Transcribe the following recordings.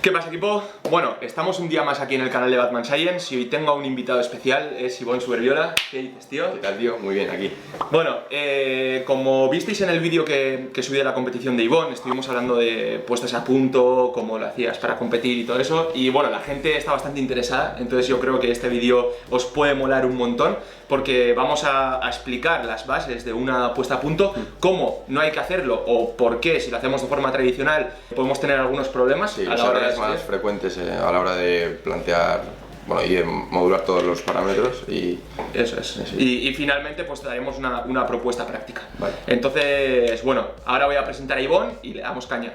¿Qué pasa, equipo? Bueno, estamos un día más aquí en el canal de Batman Science y hoy tengo a un invitado especial, es Ivonne Superviola. ¿Qué dices, tío? ¿Qué tal, tío? Muy bien, aquí. Bueno, como visteis en el vídeo que subí de la competición de Ivonne, estuvimos hablando de puestas a punto, cómo lo hacías para competir y todo eso, y bueno, la gente está bastante interesada, entonces yo creo que este vídeo os puede molar un montón, porque vamos a explicar las bases de una puesta a punto, cómo no hay que hacerlo, o por qué, si lo hacemos de forma tradicional, podemos tener algunos problemas Sí, a la hora de más frecuentes a la hora de plantear, bueno, y de modular todos los parámetros y... Eso es. Y finalmente pues te daremos una propuesta práctica. Vale. Entonces, bueno, ahora voy a presentar a Ivonne y le damos caña.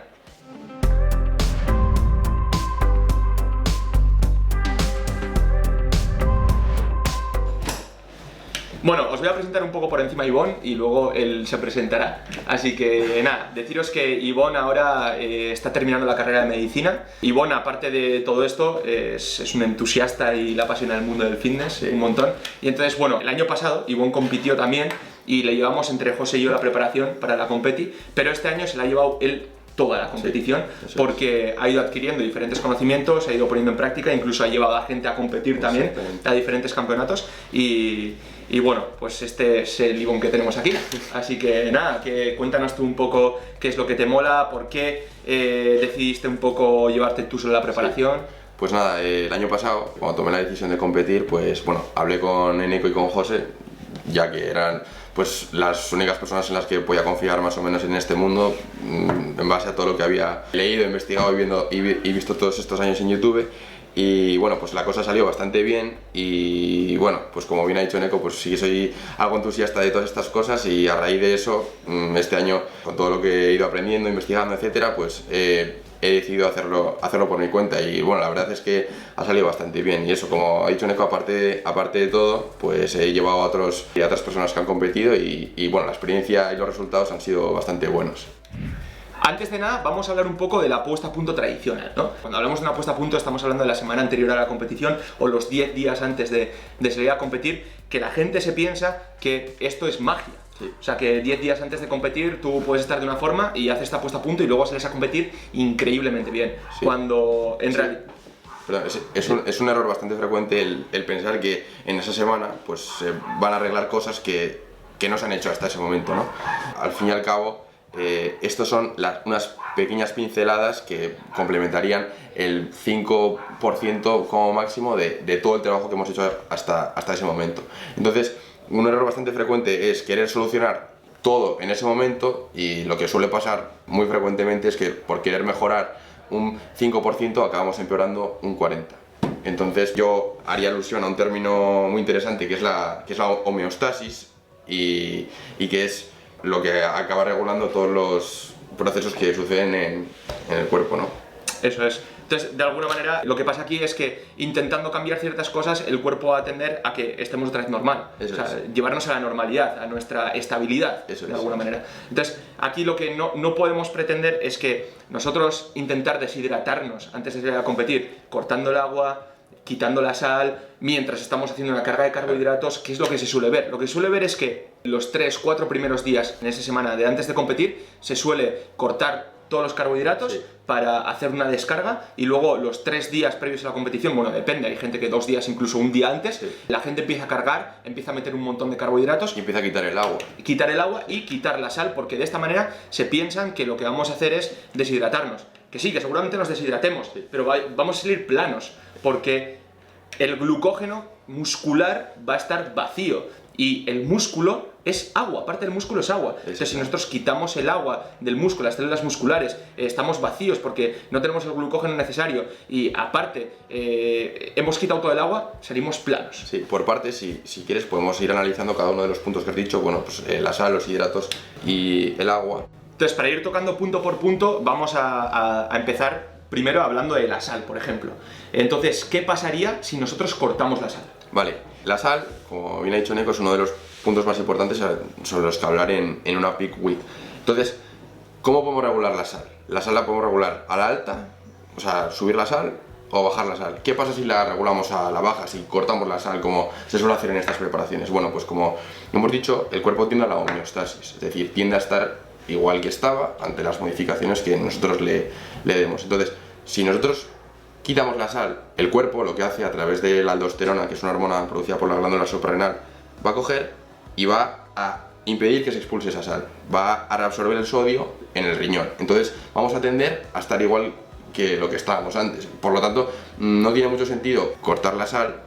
Bueno, os voy a presentar un poco por encima a Ivonne y luego él se presentará. Así que nada, deciros que Ivonne ahora está terminando la carrera de medicina. Ivonne, aparte de todo esto, es un entusiasta y le apasiona el mundo del fitness un montón. Y entonces, bueno, el año pasado Ivonne compitió también y le llevamos entre José y yo la preparación para la competi, pero este año se la ha llevado él toda la competición, sí, porque ha ido adquiriendo diferentes conocimientos, ha ido poniendo en práctica, incluso ha llevado a gente a competir también a diferentes campeonatos y bueno, pues este es el Ivonne que tenemos aquí. Así que nada, cuéntanos tú un poco qué es lo que te mola, por qué decidiste un poco llevarte tú solo la preparación. Sí. Pues nada, el año pasado, cuando tomé la decisión de competir, pues bueno, hablé con Eneco y con José, ya que eran pues las únicas personas en las que podía confiar más o menos en este mundo, en base a todo lo que había leído, investigado y visto todos estos años en YouTube. Y bueno, pues la cosa salió bastante bien y bueno, pues como bien ha dicho Eneco, pues sí que soy algo entusiasta de todas estas cosas y a raíz de eso, este año, con todo lo que he ido aprendiendo, investigando, etcétera, pues he decidido hacerlo por mi cuenta y bueno, la verdad es que ha salido bastante bien y eso, como ha dicho Eneco, aparte de todo, pues he llevado a otras personas que han competido y bueno, la experiencia y los resultados han sido bastante buenos. Antes de nada, vamos a hablar un poco de la puesta a punto tradicional, ¿no? Cuando hablamos de una puesta a punto estamos hablando de la semana anterior a la competición o los 10 días antes de salir a competir, que la gente se piensa que esto es magia. Sí. O sea, que 10 días antes de competir tú puedes estar de una forma y haces esta puesta a punto y luego sales a competir increíblemente bien. Sí. Cuando en realidad... Es un error bastante frecuente el pensar que en esa semana pues se van a arreglar cosas que no se han hecho hasta ese momento, ¿no? Al fin y al cabo, estos son unas pequeñas pinceladas que complementarían el 5% como máximo de todo el trabajo que hemos hecho hasta ese momento. Entonces, un error bastante frecuente es querer solucionar todo en ese momento y lo que suele pasar muy frecuentemente es que por querer mejorar un 5% acabamos empeorando un 40%. Entonces yo haría alusión a un término muy interesante que es la homeostasis y que es lo que acaba regulando todos los procesos que suceden en el cuerpo, ¿no? Eso es. Entonces, de alguna manera, lo que pasa aquí es que intentando cambiar ciertas cosas, el cuerpo va a tender a que estemos otra vez normal. Eso, o sea, llevarnos a la normalidad, a nuestra estabilidad, de alguna manera. Entonces, aquí lo que no podemos pretender es que nosotros intentar deshidratarnos antes de salir a competir, cortando el agua, quitando la sal, mientras estamos haciendo una carga de carbohidratos, ¿qué es lo que se suele ver? Lo que se suele ver es que los 3-4 primeros días en esa semana de antes de competir se suele cortar todos los carbohidratos para hacer una descarga y luego los 3 días previos a la competición, bueno, depende, hay gente que 2 días, incluso un día antes, la gente empieza a cargar, empieza a meter un montón de carbohidratos y empieza a quitar el agua. Quitar el agua y quitar la sal, porque de esta manera se piensan que lo que vamos a hacer es deshidratarnos. Que sí, que seguramente nos deshidratemos, pero vamos a salir planos, porque el glucógeno muscular va a estar vacío y el músculo es agua, parte del músculo es agua. Entonces, si nosotros quitamos el agua del músculo, las células musculares, estamos vacíos porque no tenemos el glucógeno necesario y aparte hemos quitado todo el agua, salimos planos. Sí, por partes, si quieres podemos ir analizando cada uno de los puntos que has dicho, bueno, pues la sal, los hidratos y el agua. Entonces, para ir tocando punto por punto, vamos a empezar primero hablando de la sal, por ejemplo. Entonces, ¿qué pasaría si nosotros cortamos la sal? Vale, la sal, como bien ha dicho Eneco, es uno de los puntos más importantes sobre los que hablar en una peak week. Entonces, ¿cómo podemos regular la sal? La sal la podemos regular a la alta, o sea, subir la sal o bajar la sal. ¿Qué pasa si la regulamos a la baja, si cortamos la sal como se suele hacer en estas preparaciones? Bueno, pues como hemos dicho, el cuerpo tiende a la homeostasis, es decir, tiende a estar igual que estaba ante las modificaciones que nosotros le demos. Entonces, si nosotros quitamos la sal, el cuerpo lo que hace a través de la aldosterona, que es una hormona producida por la glándula suprarrenal, va a coger y va a impedir que se expulse esa sal, va a reabsorber el sodio en el riñón. Entonces vamos a tender a estar igual que lo que estábamos antes. Por lo tanto, no tiene mucho sentido cortar la sal,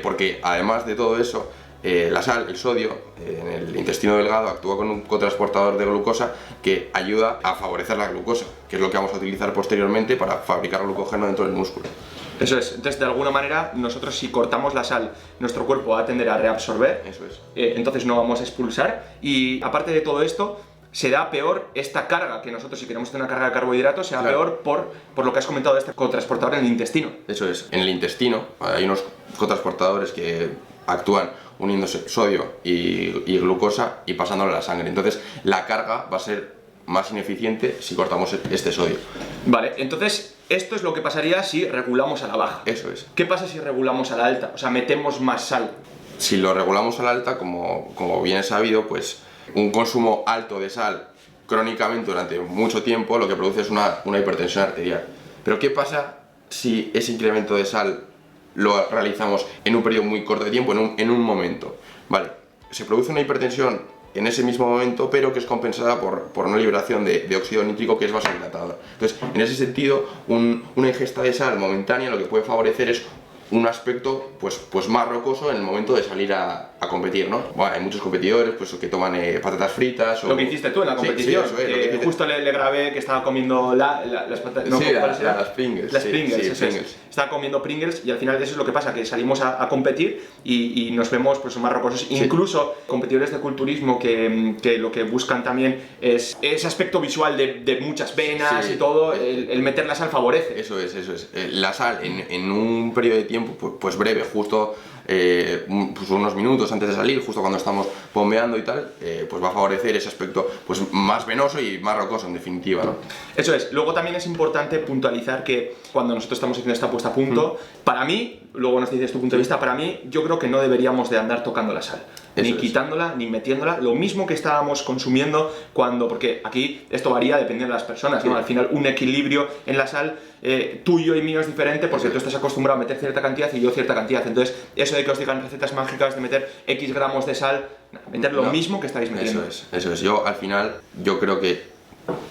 porque además de todo eso, la sal, el sodio, en el intestino delgado actúa con un cotransportador de glucosa que ayuda a favorecer la glucosa, que es lo que vamos a utilizar posteriormente para fabricar glucógeno dentro del músculo. Eso es, entonces de alguna manera nosotros si cortamos la sal, nuestro cuerpo va a tender a reabsorber, Eso es. Entonces no vamos a expulsar, y aparte de todo esto, será peor esta carga, que nosotros si queremos tener una carga de carbohidratos, será Claro. peor por lo que has comentado de este cotransportador en el intestino. Eso es, en el intestino hay unos cotransportadores que actúan uniéndose sodio y glucosa y pasándolo a la sangre. Entonces la carga va a ser más ineficiente si cortamos este sodio. Vale, entonces esto es lo que pasaría si regulamos a la baja. Eso es. ¿Qué pasa si regulamos a la alta? O sea, metemos más sal. Si lo regulamos a la alta, como bien es sabido, pues un consumo alto de sal crónicamente durante mucho tiempo lo que produce es una hipertensión arterial. Pero ¿qué pasa si ese incremento de sal lo realizamos en un periodo muy corto de tiempo, en un momento? Vale, se produce una hipertensión en ese mismo momento, pero que es compensada por una liberación de óxido nítrico que es vasodilatador. Entonces, en ese sentido, una ingesta de sal momentánea lo que puede favorecer es un aspecto pues más rocoso en el momento de salir a competir, ¿no? Bueno, hay muchos competidores pues, que toman patatas fritas o... Lo que hiciste tú en la competición, sí, eso es, lo que que hiciste. justo le grabé que estaba comiendo las patatas... No, Sí, ¿cuáles eran? las Pringles. Las Sí, Pringles, sí, eso es. Pringles. Estaba comiendo Pringles y al final eso es lo que pasa, que salimos a competir y nos vemos pues más rocosos. Sí. Incluso competidores de culturismo que lo que buscan también es ese aspecto visual de muchas venas Sí. y todo, el meter la sal favorece. Eso es. La sal en un periodo de tiempo pues breve, justo pues unos minutos antes de salir, justo cuando estamos bombeando y tal, pues va a favorecer ese aspecto pues más venoso y más rocoso en definitiva, ¿no? Eso es. Luego también es importante puntualizar que cuando nosotros estamos haciendo esta puesta a punto, para mí, luego nos dices tu punto de vista, para mí yo creo que no deberíamos de andar tocando la sal. Eso Ni es. quitándola, ni metiéndola. Lo mismo que estábamos consumiendo porque aquí esto varía dependiendo de las personas, ¿no? Sí. Al final un equilibrio en la sal tuyo y mío es diferente porque Eso tú es. estás acostumbrado a meter cierta cantidad y yo cierta cantidad. Entonces, eso de que os digan recetas mágicas de meter X gramos de sal, meter lo No. mismo que estáis metiendo. Eso es. Yo al final, yo creo que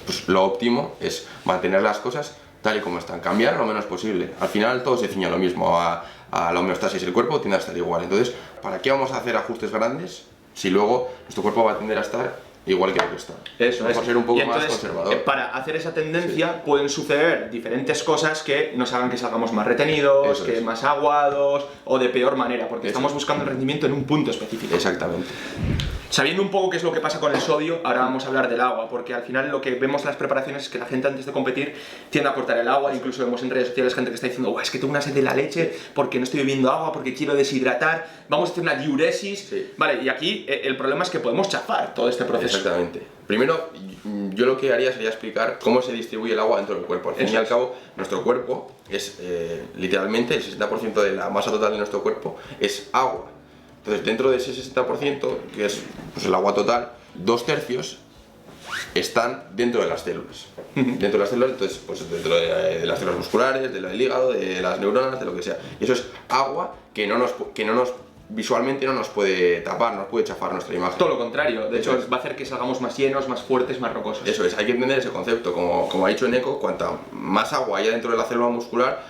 pues, lo óptimo es mantener las cosas tal y como están, cambiar lo menos posible. Al final todo se ciña a lo mismo, a la homeostasis, el cuerpo tiende a estar igual. Entonces, ¿para qué vamos a hacer ajustes grandes si luego nuestro cuerpo va a tender a estar igual que lo que está? Eso Vamos es. a ser un poco Y entonces, más conservador. para hacer esa tendencia pueden suceder diferentes cosas que nos hagan que salgamos más retenidos, Eso que es. más aguados o de peor manera, porque Eso estamos es. buscando el rendimiento en un punto específico. Exactamente. Sabiendo un poco qué es lo que pasa con el sodio, ahora vamos a hablar del agua, porque al final lo que vemos en las preparaciones es que la gente antes de competir tiende a cortar el agua, incluso vemos en redes sociales gente que está diciendo, es que tengo una sed de la leche porque no estoy bebiendo agua, porque quiero deshidratar, vamos a hacer una diuresis, Sí. vale, y aquí el problema es que podemos chafar todo este proceso. Exactamente. Primero, yo lo que haría sería explicar cómo se distribuye el agua dentro del cuerpo. Al fin y Eso al es. cabo, nuestro cuerpo es literalmente el 60% de la masa total de nuestro cuerpo es agua. Entonces, dentro de ese 60%, que es pues, el agua total, 2/3 están dentro de las células. Dentro de las células, entonces, pues dentro de las células musculares, del hígado, de las neuronas, de lo que sea. Y eso es agua que no nos visualmente no nos puede tapar, nos puede chafar nuestra imagen. Todo lo contrario, de hecho Eso es. va a hacer que salgamos más llenos, más fuertes, más rocosos. Eso es, hay que entender ese concepto. Como ha dicho Eneco, cuanta más agua haya dentro de la célula muscular,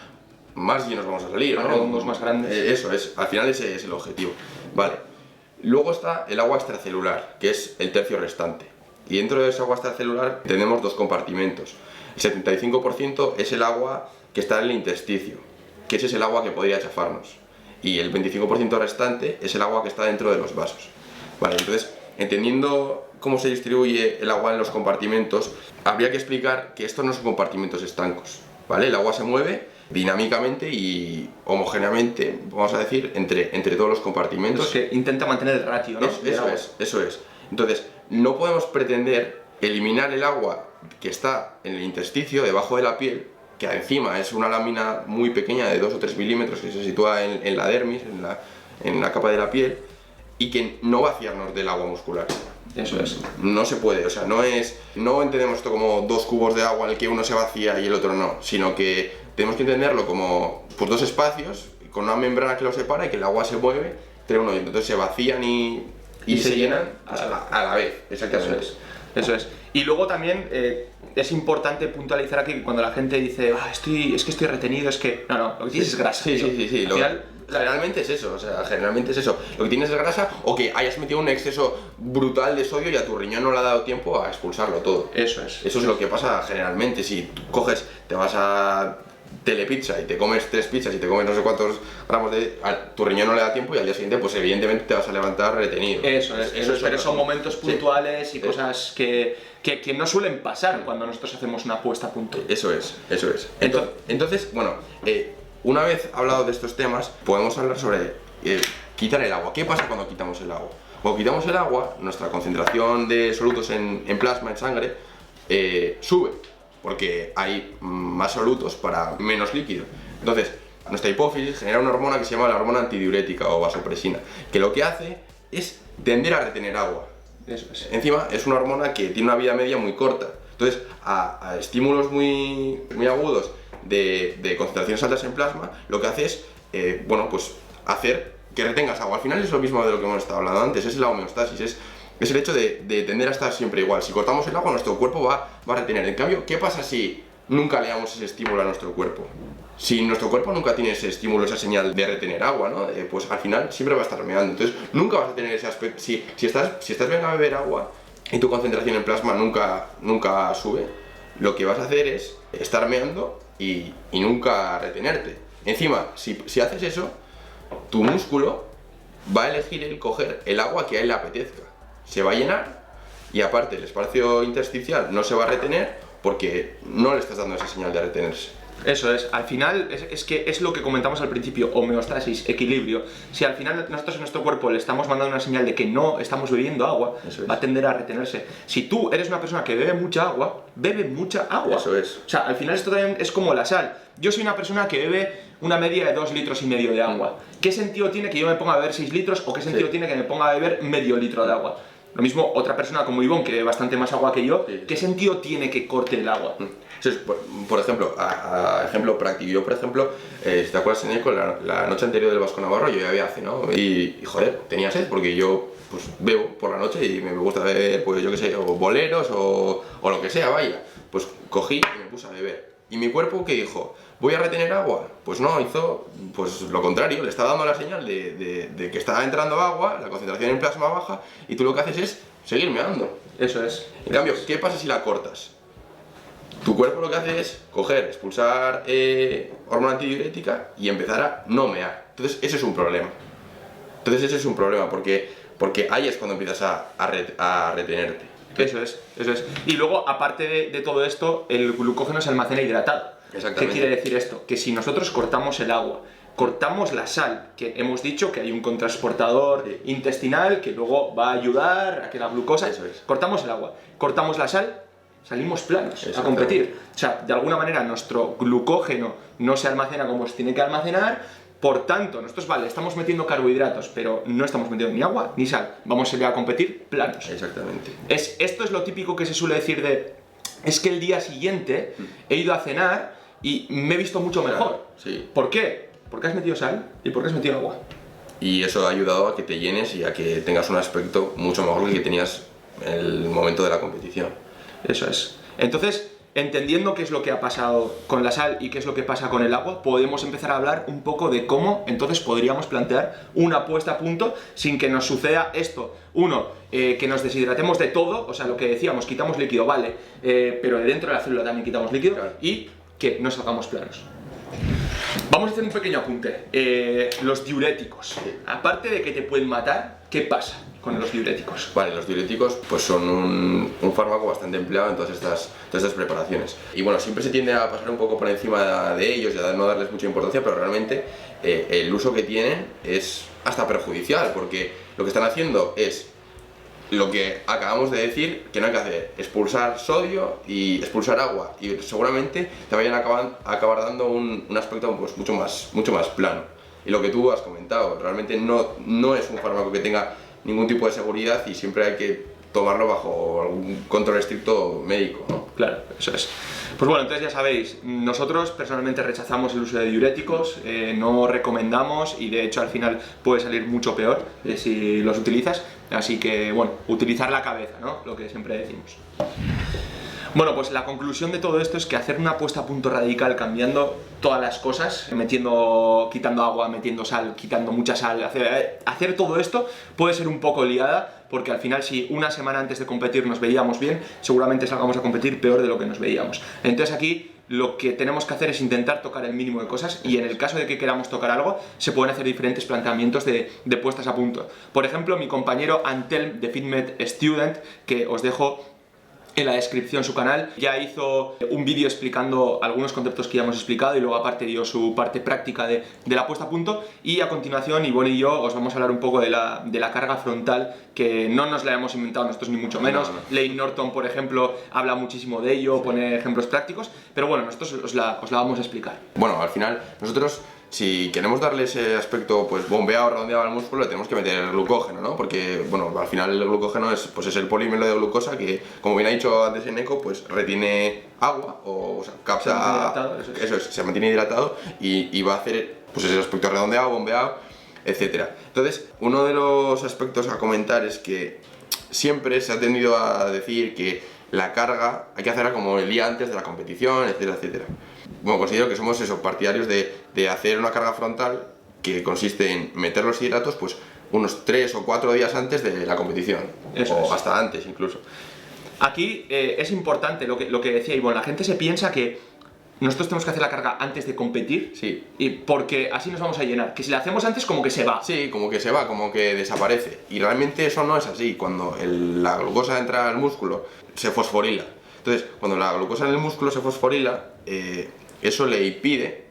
más llenos vamos a salir, Más ¿no? redondos, más grandes. Eso es, al final ese es el objetivo. Vale. Luego está el agua extracelular, que es el tercio restante. Y dentro de esa agua extracelular tenemos dos compartimentos. El 75% es el agua que está en el intersticio, que ese es el agua que podría chafarnos. Y el 25% restante es el agua que está dentro de los vasos. Vale, entonces, entendiendo cómo se distribuye el agua en los compartimentos, habría que explicar que estos no son compartimentos estancos, ¿vale? El agua se mueve dinámicamente y homogéneamente, vamos a decir, entre todos los compartimentos. Que intenta mantener el ratio, ¿no? Del agua. Eso es. Entonces, no podemos pretender eliminar el agua que está en el intersticio, debajo de la piel, que encima es una lámina muy pequeña de 2 o 3 milímetros que se sitúa en la dermis, en la capa de la piel, y que no vaciarnos del agua muscular. Eso es. No se puede, o sea, no entendemos esto como 2 cubos de agua en el que uno se vacía y el otro no, sino que tenemos que entenderlo como pues 2 espacios con una membrana que los separa y que el agua se mueve entre uno y otro. Entonces se vacían y se llenan a la vez. Exactamente. Eso es. Y luego también es importante puntualizar aquí que cuando la gente dice es que estoy retenido, es que... No, lo que tienes es grasa. Sí. Al final, generalmente es eso, Lo que tienes es grasa o que hayas metido un exceso brutal de sodio y a tu riñón no le ha dado tiempo a expulsarlo todo. Eso es. Eso es lo que pasa generalmente. Si tú coges, te vas a Telepizza y te comes 3 pizzas y te comes no sé cuántos gramos tu riñón no le da tiempo y al día siguiente pues evidentemente te vas a levantar retenido. Eso es, pero son momentos puntuales y cosas que no suelen pasar cuando nosotros hacemos una puesta a punto. Eso es. Entonces, bueno, una vez hablado de estos temas, podemos hablar sobre quitar el agua. ¿Qué pasa cuando quitamos el agua? Cuando quitamos el agua, nuestra concentración de solutos en plasma, en sangre, sube, porque hay más solutos para menos líquido. Entonces, nuestra hipófisis genera una hormona que se llama la hormona antidiurética o vasopresina, que lo que hace es tender a retener agua. Eso es. Encima, es una hormona que tiene una vida media muy corta. Entonces, a estímulos muy agudos de concentraciones altas en plasma, lo que hace es, pues hacer que retengas agua. Al final es lo mismo de lo que hemos estado hablando antes, es la homeostasis, es el hecho de tender a estar siempre igual. Si cortamos el agua, nuestro cuerpo va a retener. En cambio, ¿qué pasa si nunca le damos ese estímulo a nuestro cuerpo? Si nuestro cuerpo nunca tiene ese estímulo, esa señal de retener agua, ¿no? Pues al final siempre va a estar meando. Entonces, nunca vas a tener ese aspecto. Si estás venga a beber agua y tu concentración en plasma nunca sube, lo que vas a hacer es estar meando y nunca retenerte. Encima, si haces eso, tu músculo va a elegir el coger el agua que a él le apetezca. Se va a llenar y aparte el espacio intersticial no se va a retener porque no le estás dando esa señal de retenerse. Eso es, al final es que es lo que comentamos al principio, homeostasis, equilibrio. Si al final nosotros en nuestro cuerpo le estamos mandando una señal de que no estamos bebiendo agua, va a tender a retenerse. Si tú eres una persona que bebe mucha agua, bebe mucha agua. Eso es. O sea, al final esto también es como la sal. Yo soy una persona que bebe una media de 2,5 litros de agua. ¿Qué sentido tiene que yo me ponga a beber 6 litros o qué sentido tiene que me ponga a beber medio litro de agua? Lo mismo otra persona como Ivonne, que bebe bastante más agua que yo, ¿qué sentido tiene que corte el agua? Entonces, por ejemplo, a ejemplo práctico, yo por ejemplo, si te acuerdas, Eneco, la noche anterior del Vasco Navarro yo ya había cenado y joder, tenía sed porque yo pues bebo por la noche y me gusta beber, pues yo qué sé, o boleros o lo que sea, vaya. Pues cogí y me puse a beber. ¿Y mi cuerpo qué dijo? ¿Voy a retener agua? Pues no, hizo pues lo contrario, le está dando la señal de que está entrando agua, la concentración en plasma baja y tú lo que haces es seguir meando. Eso es. En cambio, ¿qué pasa si la cortas? Tu cuerpo lo que hace es coger, expulsar hormona antidiurética y empezar a no mear. Entonces ese es un problema. Porque ahí es cuando empiezas a retenerte. Eso es. Y luego, aparte de todo esto, el glucógeno se almacena hidratado. Exactamente. ¿Qué quiere decir esto? Que si nosotros cortamos el agua, cortamos la sal, que hemos dicho que hay un contrasportador intestinal que luego va a ayudar a que la glucosa... Eso es. Cortamos el agua, cortamos la sal, salimos planos a competir. O sea, de alguna manera nuestro glucógeno no se almacena como se tiene que almacenar, por tanto, nosotros, estamos metiendo carbohidratos, pero no estamos metiendo ni agua ni sal. Vamos a ir a competir planos. Exactamente. Esto es lo típico que se suele decir es que el día siguiente he ido a cenar y me he visto mucho mejor. Claro, sí. ¿Por qué? Porque has metido sal y porque has metido agua. Y eso ha ayudado a que te llenes y a que tengas un aspecto mucho mejor que tenías en el momento de la competición. Eso es. Entonces, entendiendo qué es lo que ha pasado con la sal y qué es lo que pasa con el agua, podemos empezar a hablar un poco de cómo entonces podríamos plantear una puesta a punto sin que nos suceda esto. Uno, que nos deshidratemos de todo, o sea, lo que decíamos, quitamos líquido, vale, pero de dentro de la célula también quitamos líquido, claro. Y que no salgamos planos. Vamos a hacer un pequeño apunte. Los diuréticos. Aparte de que te pueden matar, ¿qué pasa con los diuréticos? Vale, los diuréticos pues son un fármaco bastante empleado en todas estas preparaciones. Y bueno, siempre se tiende a pasar un poco por encima de ellos y a no darles mucha importancia, pero realmente el uso que tienen es hasta perjudicial, porque lo que están haciendo es lo que acabamos de decir que no hay que hacer, expulsar sodio y expulsar agua, y seguramente te vayan a acabar dando un aspecto pues mucho más plano. Y lo que tú has comentado, realmente no es un fármaco que tenga ningún tipo de seguridad y siempre hay que tomarlo bajo algún control estricto médico, ¿no? Claro, eso es. Pues bueno, entonces ya sabéis, nosotros personalmente rechazamos el uso de diuréticos, no recomendamos y de hecho al final puede salir mucho peor si los utilizas, así que bueno, utilizar la cabeza, ¿no? Lo que siempre decimos. Bueno, pues la conclusión de todo esto es que hacer una puesta a punto radical cambiando todas las cosas, quitando agua, metiendo sal, quitando mucha sal, hacer todo esto puede ser un poco liada, porque al final si una semana antes de competir nos veíamos bien, seguramente salgamos a competir peor de lo que nos veíamos. Entonces aquí lo que tenemos que hacer es intentar tocar el mínimo de cosas y en el caso de que queramos tocar algo, se pueden hacer diferentes planteamientos de puestas a punto. Por ejemplo, mi compañero Antelm de FitMed Student, que os dejo en la descripción su canal, ya hizo un vídeo explicando algunos conceptos que ya hemos explicado y luego aparte dio su parte práctica de la puesta a punto, y a continuación Ivonne y yo os vamos a hablar un poco de la carga frontal, que no nos la hemos inventado nosotros ni mucho menos. Lane Norton, por ejemplo, habla muchísimo de ello, pone ejemplos prácticos, pero bueno, nosotros os la vamos a explicar. Bueno, al final nosotros, si queremos darle ese aspecto pues bombeado, redondeado al músculo, le tenemos que meter el glucógeno, ¿no? Porque, bueno, al final el glucógeno es el polímero de glucosa que, como bien ha dicho antes Eneco, pues retiene agua, o sea, capta... Eso es, se mantiene hidratado y va a hacer pues ese aspecto redondeado, bombeado, etc. Entonces, uno de los aspectos a comentar es que siempre se ha tendido a decir que la carga hay que hacerla como el día antes de la competición, etcétera, etcétera. Bueno, considero que somos partidarios de hacer una carga frontal que consiste en meter los hidratos pues unos 3 o 4 días antes de la competición, hasta antes incluso. Aquí es importante lo que decía Ivonne, la gente se piensa que nosotros tenemos que hacer la carga antes de competir, sí, y porque así nos vamos a llenar, que si la hacemos antes como que se va. Sí, como que se va, como que desaparece, y realmente eso no es así. Cuando la glucosa entra al músculo se fosforila. Entonces, cuando la glucosa en el músculo se fosforila, eso le impide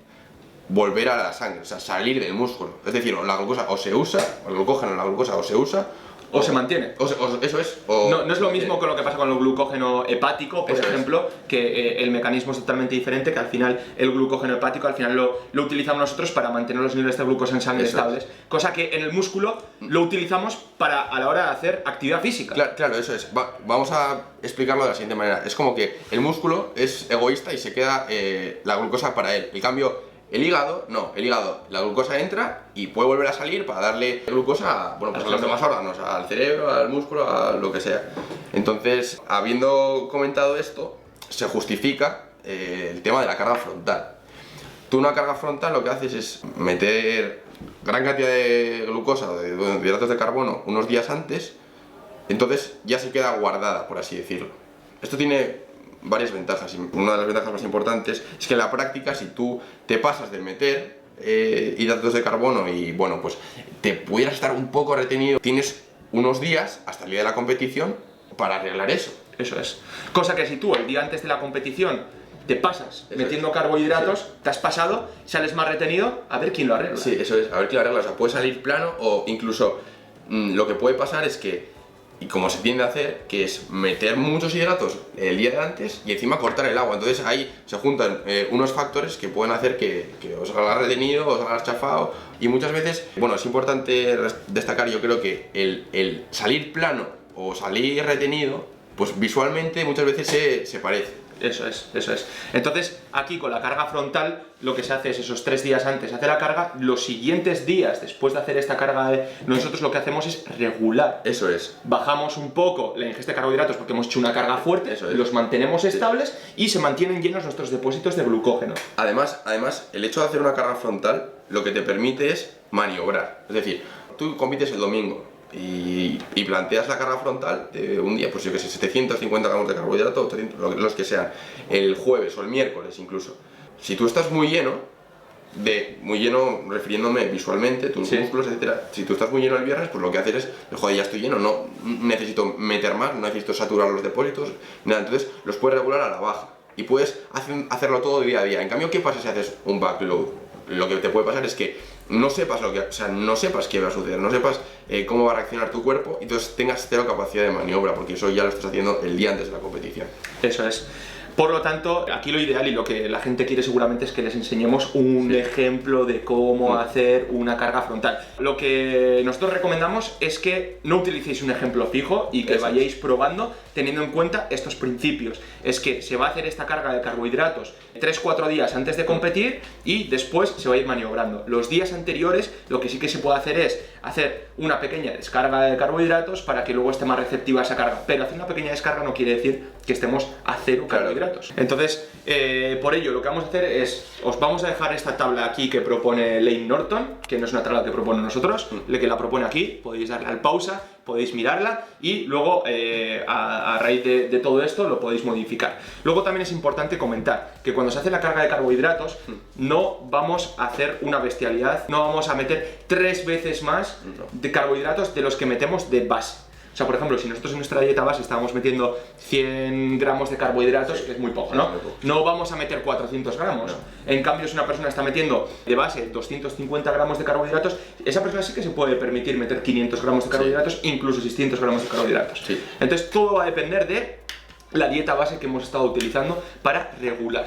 volver a la sangre, o sea, salir del músculo. Es decir, la glucosa o se usa, el glucógeno, la glucosa o se usa, o se mantiene. Eso es. No es lo mismo con lo que pasa con el glucógeno hepático, por ejemplo, que el mecanismo es totalmente diferente, que al final el glucógeno hepático al final lo utilizamos nosotros para mantener los niveles de glucosa en sangre estables, cosa que en el músculo lo utilizamos a la hora de hacer actividad física. Claro, eso es. Vamos a explicarlo de la siguiente manera. Es como que el músculo es egoísta y se queda la glucosa para él. En cambio, el hígado, no, la glucosa entra y puede volver a salir para darle glucosa a los demás órganos, al cerebro, al músculo, a lo que sea. Entonces, habiendo comentado esto, se justifica el tema de la carga frontal. Tú una carga frontal lo que haces es meter gran cantidad de glucosa, de hidratos de carbono, unos días antes, entonces ya se queda guardada, por así decirlo. Esto tiene varias ventajas, y una de las ventajas más importantes es que en la práctica, si tú te pasas de meter hidratos de carbono y bueno, pues te pudieras estar un poco retenido, tienes unos días hasta el día de la competición para arreglar eso. Eso es. Cosa que si tú el día antes de la competición te pasas metiendo carbohidratos, te has pasado, sales más retenido, a ver quién lo arregla. Sí, eso es, a ver quién lo arregla. O sea, puede salir plano, o incluso lo que puede pasar es que, y como se tiende a hacer, que es meter muchos hidratos el día de antes y encima cortar el agua. Entonces ahí se juntan unos factores que pueden hacer que os haga retenido, os haga chafado. Y muchas veces, bueno, es importante destacar, yo creo que el salir plano o salir retenido, pues visualmente muchas veces se parece. Eso es. Entonces, aquí con la carga frontal, lo que se hace es esos 3 días antes hacer la carga, los siguientes días después de hacer esta carga, nosotros lo que hacemos es regular. Eso es. Bajamos un poco la ingesta de carbohidratos porque hemos hecho una carga fuerte, los mantenemos estables y se mantienen llenos nuestros depósitos de glucógeno. Además, el hecho de hacer una carga frontal lo que te permite es maniobrar. Es decir, tú compites el domingo y planteas la carga frontal de un día, pues yo que sé, 750 gramos de carbohidrato, 800, los que sean, el jueves o el miércoles incluso. Si tú estás muy lleno, refiriéndome visualmente, tus músculos, etcétera, si tú estás muy lleno el viernes, pues lo que haces es, joder, ya estoy lleno, no necesito meter más, no necesito saturar los depósitos, nada, entonces los puedes regular a la baja y puedes hacerlo todo día a día. En cambio, ¿qué pasa si haces un backload? Lo que te puede pasar es que no sepas qué va a suceder, no sepas cómo va a reaccionar tu cuerpo, y entonces tengas cero capacidad de maniobra, porque eso ya lo estás haciendo el día antes de la competición. Eso es. Por lo tanto, aquí lo ideal y lo que la gente quiere seguramente es que les enseñemos un ejemplo de cómo hacer una carga frontal. Lo que nosotros recomendamos es que no utilicéis un ejemplo fijo y que vayáis probando teniendo en cuenta estos principios. Es que se va a hacer esta carga de carbohidratos 3-4 días antes de competir y después se va a ir maniobrando. Los días anteriores lo que sí que se puede hacer es hacer una pequeña descarga de carbohidratos para que luego esté más receptiva esa carga. Pero hacer una pequeña descarga no quiere decir que estemos a cero carbohidratos. Entonces, por ello, lo que vamos a hacer es, os vamos a dejar esta tabla aquí que propone Layne Norton, que no es una tabla que propone nosotros, que la propone aquí, podéis darle al pausa, podéis mirarla y luego a raíz de todo esto lo podéis modificar. Luego también es importante comentar que cuando se hace la carga de carbohidratos no vamos a hacer una bestialidad, no vamos a meter 3 veces más de carbohidratos de los que metemos de base. O sea, por ejemplo, si nosotros en nuestra dieta base estábamos metiendo 100 gramos de carbohidratos, que es muy poco, ¿no? No vamos a meter 400 gramos. En cambio, si una persona está metiendo de base 250 gramos de carbohidratos, esa persona sí que se puede permitir meter 500 gramos de carbohidratos, incluso 600 gramos de carbohidratos. Entonces, todo va a depender de la dieta base que hemos estado utilizando para regular.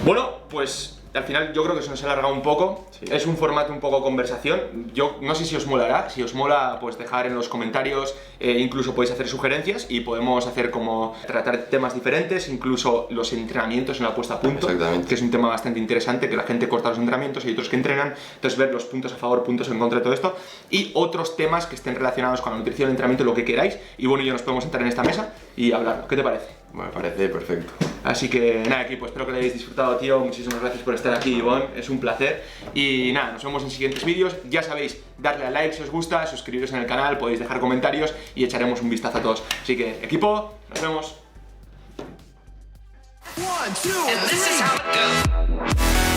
Bueno, pues al final yo creo que se nos ha alargado un poco, es un formato un poco conversación, yo no sé si os molará, si os mola pues dejar en los comentarios, incluso podéis hacer sugerencias y podemos hacer como tratar temas diferentes, incluso los entrenamientos en la puesta a punto, que es un tema bastante interesante, que la gente corta los entrenamientos y otros que entrenan, entonces ver los puntos a favor, puntos en contra de todo esto y otros temas que estén relacionados con la nutrición, el entrenamiento, lo que queráis y bueno, yo nos podemos sentar en esta mesa y hablarlo, ¿qué te parece? Me parece perfecto. Así que nada, equipo, espero que lo hayáis disfrutado, tío. Muchísimas gracias por estar aquí, Ivonne. Es un placer. Y nada, nos vemos en siguientes vídeos. Ya sabéis, darle a like si os gusta, suscribiros en el canal, podéis dejar comentarios y echaremos un vistazo a todos. Así que, equipo, nos vemos. 1, 2, 3.